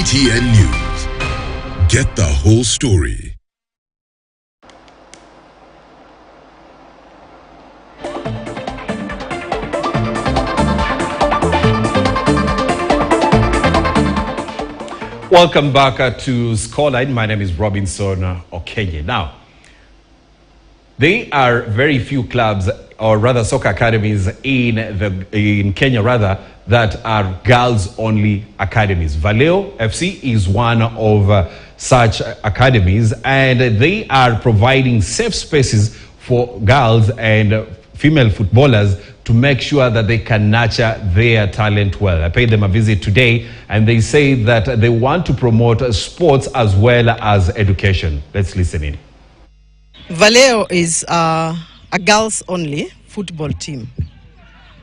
KTN News. Get the whole story. Welcome back to Scoreline. My name is Robinson Okenye. Now, there are very few clubs, or rather soccer academies in Kenya that are girls-only academies. Valeo FC is one of such academies, and they are providing safe spaces for girls and female footballers to make sure that they can nurture their talent well. I paid them a visit today, and they say that they want to promote sports as well as education. Let's listen in. Valeo is a girls-only football team.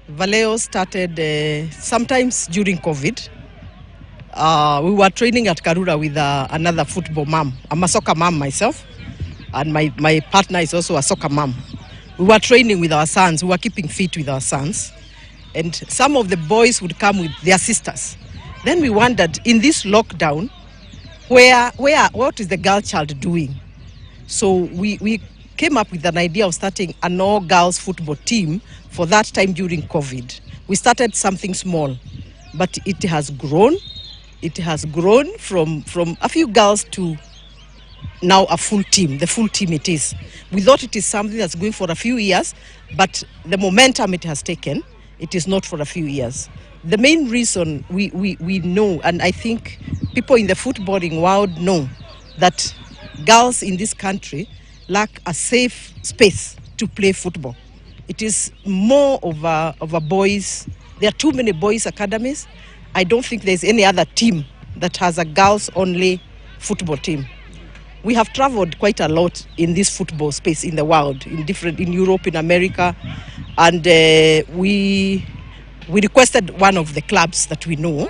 Valeo started sometimes during COVID. We were training at Karura with another football mom. I'm a soccer mom myself, and my partner is also a soccer mom. We were training with our sons. We were keeping fit with our sons. And some of the boys would come with their sisters. Then we wondered, in this lockdown, what is the girl child doing? So we came up with an idea of starting an all-girls football team for that time during COVID. We started something small, but it has grown. It has grown from a few girls to now a full team, the full team it is. We thought it is something that's going for a few years, but the momentum it has taken, it is not for a few years. The main reason we know, and I think people in the footballing world know, that girls in this country lack a safe space to play football. It is more of a boys. There are too many boys academies. I don't think there's any other team that has a girls-only football team. We have traveled quite a lot in this football space in the world, in Europe, in America, and we requested one of the clubs that we know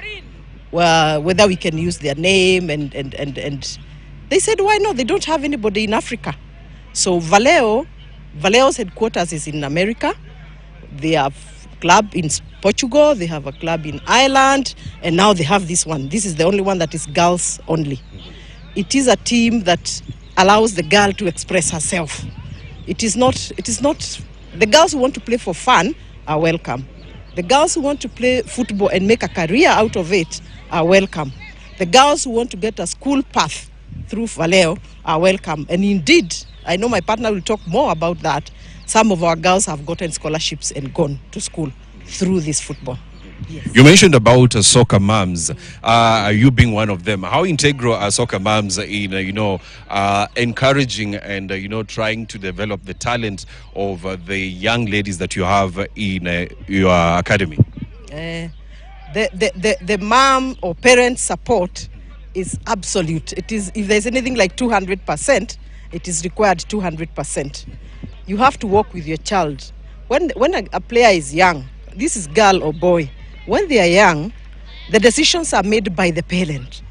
whether we can use their name, and they said, why not? They don't have anybody in Africa. So Valeo's headquarters is in America. They have a club in Portugal, they have a club in Ireland, and now they have this one. This is the only one that is girls only. It is a team that allows the girl to express herself. It is not, the girls who want to play for fun are welcome. The girls who want to play football and make a career out of it are welcome. The girls who want to get a school path through Valeo are welcome. And indeed, I know my partner will talk more about that. Some of our girls have gotten scholarships and gone to school through this football. Yes. You mentioned about soccer moms. You being one of them. How integral are soccer moms in encouraging and trying to develop the talent of the young ladies that you have in your academy? The mom or parent support is absolute. It is, if there's anything like 200%, it is required 200%. You have to work with your child. When a player is young, this is girl or boy, when they are young, the decisions are made by the parent.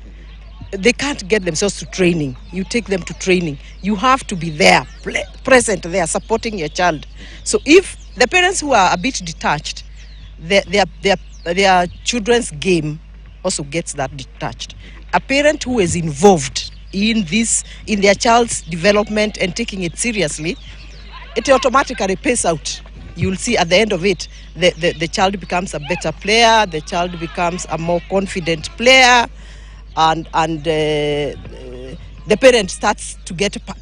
They can't get themselves to training. You take them to training. You have to be there, present there, supporting your child. So if the parents who are a bit detached, their children's game also gets that detached. A parent who is involved in their child's development and taking it seriously, it automatically pays out. You'll see at the end of it, the child becomes a better player, the child becomes a more confident player, and the parent starts to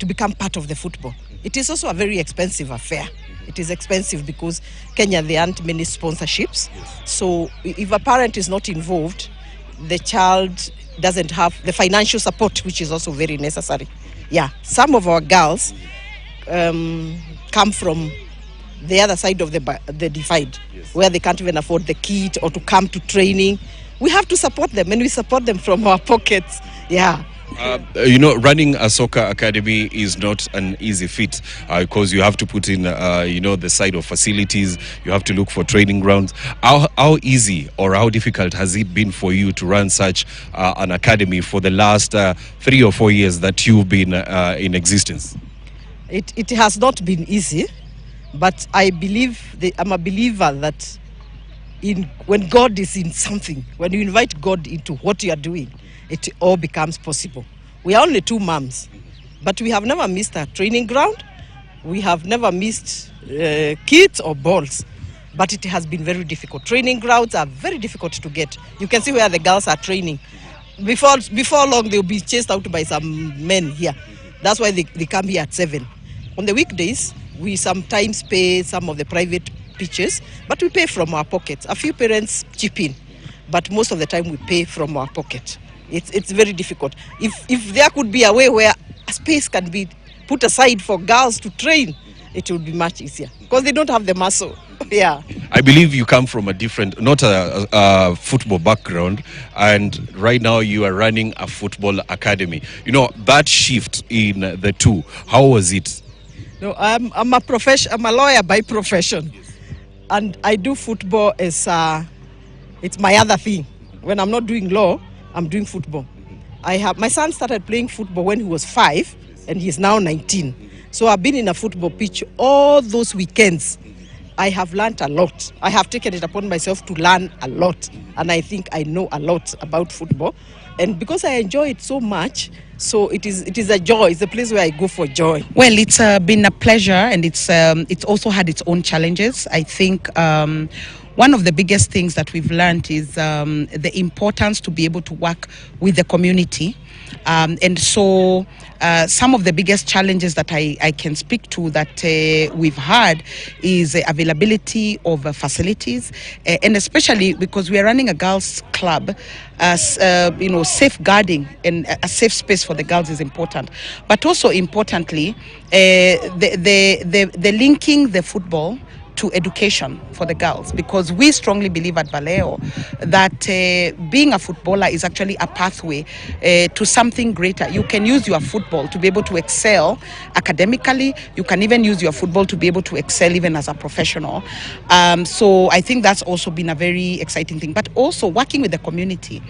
become part of the football. It is also a very expensive affair. It is expensive because Kenya, there aren't many sponsorships. So if a parent is not involved, the child doesn't have the financial support, which is also very necessary. Yeah, some of our girls come from the other side of the divide, yes, where they can't even afford the kit or to come to training. We have to support them, and we support them from our pockets. Yeah. Running a soccer academy is not an easy feat because you have to put in, the side of facilities. You have to look for training grounds. How easy or how difficult has it been for you to run such an academy for the last 3 or 4 years that you've been in existence? It has not been easy. But I believe, I'm a believer that when God is in something, when you invite God into what you are doing, it all becomes possible. We are only 2 moms, but we have never missed a training ground. We have never missed kits or balls, but it has been very difficult. Training grounds are very difficult to get. You can see where the girls are training. Before long, they'll be chased out by some men here. That's why they come here at 7. On the weekdays, we sometimes pay some of the private pitches, but we pay from our pockets. A few parents chip in, but most of the time we pay from our pocket. It's very difficult. If there could be a way where a space can be put aside for girls to train, it would be much easier because they don't have the muscle. Yeah. I believe you come from a different, not a football background, and right now you are running a football academy. You know, that shift in the two, how was it? No, I'm a lawyer by profession, and I do football as it's my other thing. When I'm not doing law, I'm doing football. My son started playing football when he was 5, and he's now 19. So I've been in a football pitch all those weekends. I have learned a lot. I have taken it upon myself to learn a lot, and I think I know a lot about football. And because I enjoy it so much, so it is a joy. It's a place where I go for joy. Well, it's been a pleasure, and it's also had its own challenges. I think one of the biggest things that we've learned is the importance to be able to work with the community. And so some of the biggest challenges that I can speak to that we've had is availability of facilities, and especially because we are running a girls club, safeguarding and a safe space for the girls is important. But also importantly, the linking the football to education for the girls, because we strongly believe at Valeo that being a footballer is actually a pathway to something greater. You can use your football to be able to excel academically. You can even use your football to be able to excel even as a professional. So I think that's also been a very exciting thing. But also working with the community.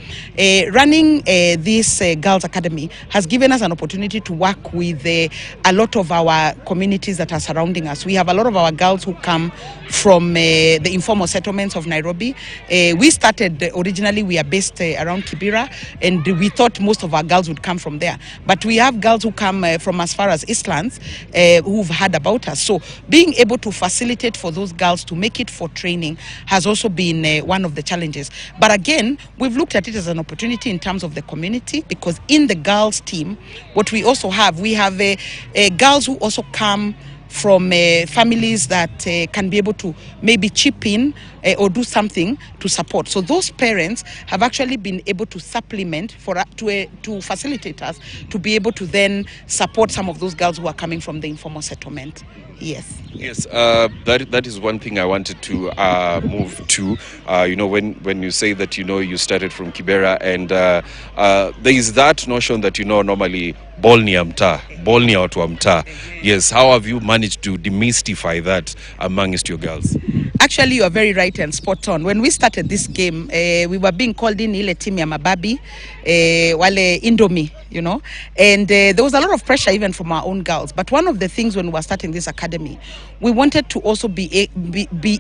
Running this Girls Academy has given us an opportunity to work with a lot of our communities that are surrounding us. We have a lot of our girls who come from the informal settlements of Nairobi. We started originally, we are based around Kibera, and we thought most of our girls would come from there. But we have girls who come from as far as Eastlands who've heard about us. So being able to facilitate for those girls to make it for training has also been one of the challenges. But again, we've looked at it as an opportunity in terms of the community, because in the girls team, what we also have, we have girls who also come from families that can be able to maybe chip in or do something to support. So those parents have actually been able to supplement to facilitate us to be able to then support some of those girls who are coming from the informal settlement. Yes. Yes, that is one thing I wanted to move to. When you say that, you started from Kibera, and there is that notion that, normally ball ni ya mtaa, ball ni ya watu wa mtaa. Yes, how have you managed to demystify that amongst your girls? Actually, you are very right and spot on. When we started this game, we were being called in ile team ya mababi, wale Indomie, and there was a lot of pressure even from our own girls. But one of the things when we were starting this academy, we wanted to also be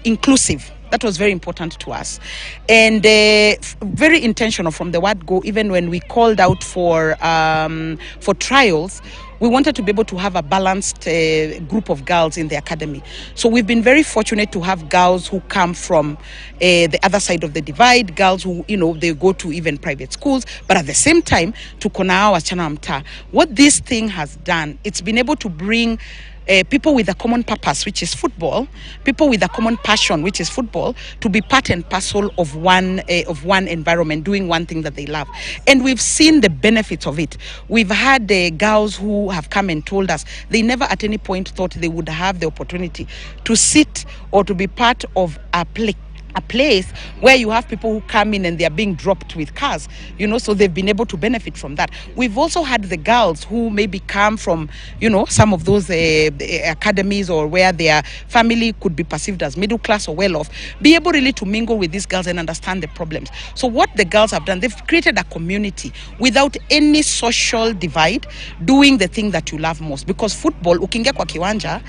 inclusive. That was very important to us, and very intentional from the word go. Even when we called out for trials, we wanted to be able to have a balanced group of girls in the academy. So we've been very fortunate to have girls who come from the other side of the divide, girls who, they go to even private schools, but at the same time, to Konao Wasichana wa Mtaa. What this thing has done, it's been able to bring people with a common purpose, which is football, people with a common passion, which is football, to be part and parcel of one environment, doing one thing that they love. And we've seen the benefits of it. We've had girls who have come and told us they never at any point thought they would have the opportunity to sit or to be part of a place where you have people who come in and they are being dropped with cars, so they've been able to benefit from that. We've also had the girls who maybe come from, some of those academies, or where their family could be perceived as middle class or well off, be able really to mingle with these girls and understand the problems. So what the girls have done, they've created a community without any social divide, doing the thing that you love most. Because football, ukiingia kwa kiwanja,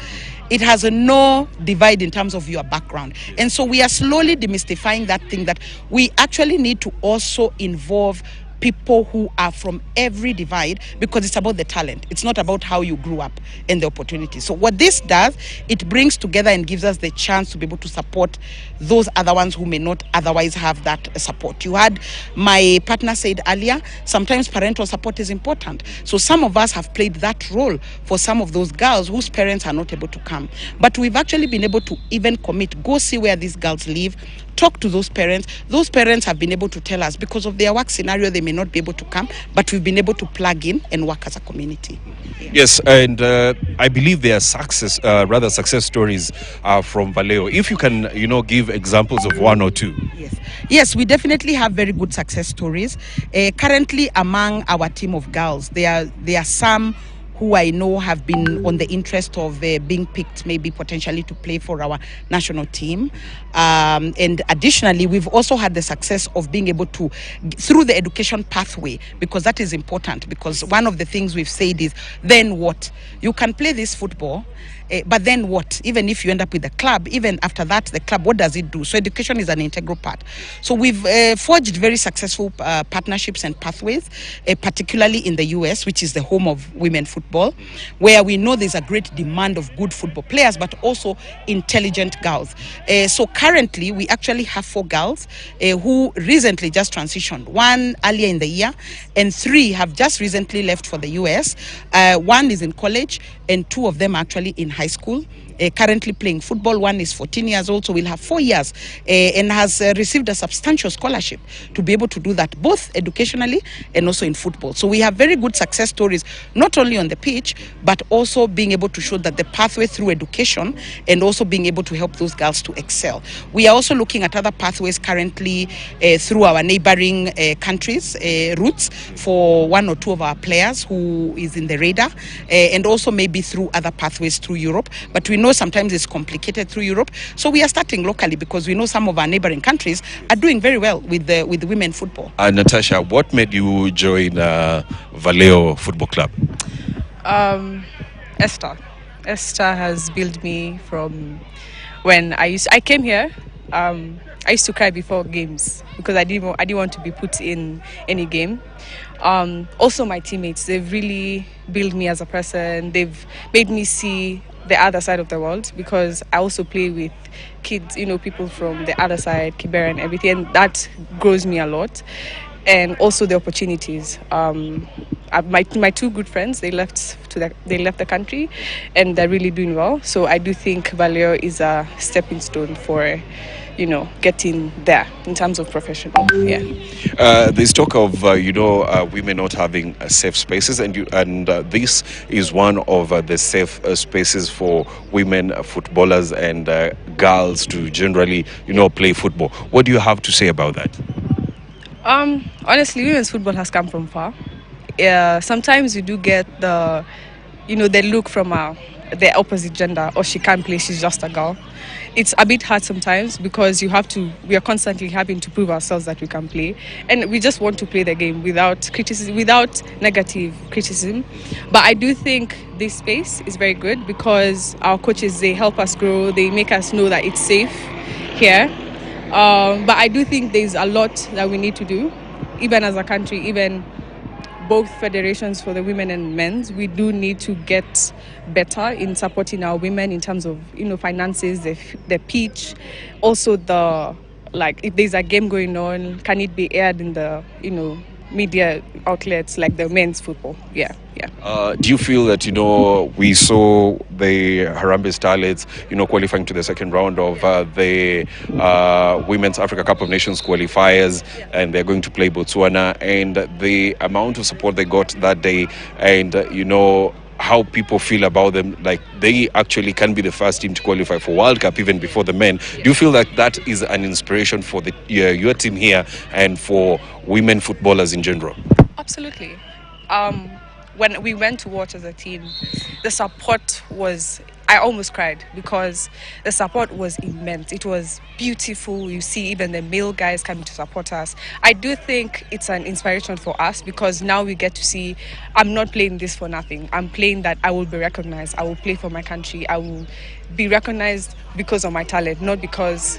it has no divide in terms of your background. And so we are slowly demystifying that thing, that we actually need to also involve people who are from every divide, because it's about the talent. It's not about how you grew up and the opportunity. So what this does, it brings together and gives us the chance to be able to support those other ones who may not otherwise have that support. You had my partner said earlier, sometimes parental support is important. So some of us have played that role for some of those girls whose parents are not able to come. But we've actually been able to even commit, go see where these girls live, talk to those parents. Those parents have been able to tell us, because of their work scenario, they may not be able to come, but we've been able to plug in and work as a community. Yes, and I believe there are success stories from Valeo. If you can, give examples of one or two. Yes, we definitely have very good success stories. Currently, among our team of girls, there are some who I know have been on the interest of being picked, maybe potentially to play for our national team. And additionally, we've also had the success of being able to, through the education pathway, because that is important, because one of the things we've said is, then what? You can play this football, but then what? Even if you end up with the club, even after that, the club, what does it do? So education is an integral part. So we've forged very successful partnerships and pathways, particularly in the US, which is the home of women football, where we know there's a great demand of good football players, but also intelligent girls. So currently, we actually have 4 girls who recently just transitioned. 1 earlier in the year, and 3 have just recently left for the US. 1 is in college, and 2 of them are actually in high school, currently playing football. 1 is 14 years old, so we'll have 4 years, and has received a substantial scholarship to be able to do that, both educationally and also in football. So we have very good success stories, not only on the pitch, but also being able to show that the pathway through education, and also being able to help those girls to excel. We are also looking at other pathways currently through our neighboring countries, routes for 1 or 2 of our players who is in the radar, and also maybe through other pathways through Europe. But we know sometimes it's complicated through Europe. So we are starting locally, because we know some of our neighboring countries are doing very well with the women football. Natasha, what made you join Valeo Football Club? Esther. Esther has built me from when I came here. I used to cry before games because I didn't want to be put in any game. Also, my teammates, they've really built me as a person. They've made me see the other side of the world, because I also play with kids, people from the other side, Kibera and everything, and that grows me a lot. And also the opportunities. My 2 good friends, they left the country, and they're really doing well. So I do think Valeo is a stepping stone for getting there in terms of professional. There's talk of women not having safe spaces, and this is one of the safe spaces for women footballers and girls to generally play football. What do you have to say about that? Honestly, women's football has come from far. Sometimes you do get the look from the opposite gender, or she can't play, she's just a girl. It's a bit hard sometimes, because we are constantly having to prove ourselves that we can play, and we just want to play the game without criticism, without negative criticism. But I do think this space is very good, because our coaches, they help us grow, they make us know that it's safe here. But I do think there's a lot that we need to do, even as a country, even both federations for the women and men's. We do need to get better in supporting our women in terms of finances, the pitch, also if there's a game going on, can it be aired in the media outlets like the men's football? Do you feel that we saw the Harambee Starlets qualifying to the second round of the Women's Africa Cup of Nations qualifiers, and they're going to play Botswana, and the amount of support they got that day, and how people feel about them, like they actually can be the first team to qualify for World Cup even before the men. Do you feel like that is an inspiration for your team here and for women footballers in general? Absolutely. When we went to watch as a team, the support was, I almost cried, because the support was immense. It was beautiful. You see even the male guys coming to support us. I do think it's an inspiration for us, because now we get to see, I'm not playing this for nothing. I'm playing that I will be recognized. I will play for my country. I will be recognized because of my talent, not because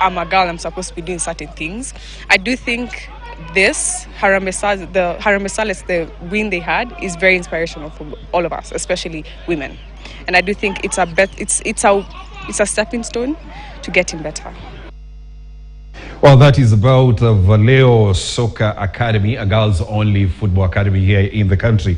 I'm a girl, I'm supposed to be doing certain things. I do think this Harambee Stars, the win they had, is very inspirational for all of us, especially women. And I do think it's a stepping stone to getting better. Well, that is about Valeo Soccer Academy, a girls-only football academy here in the country.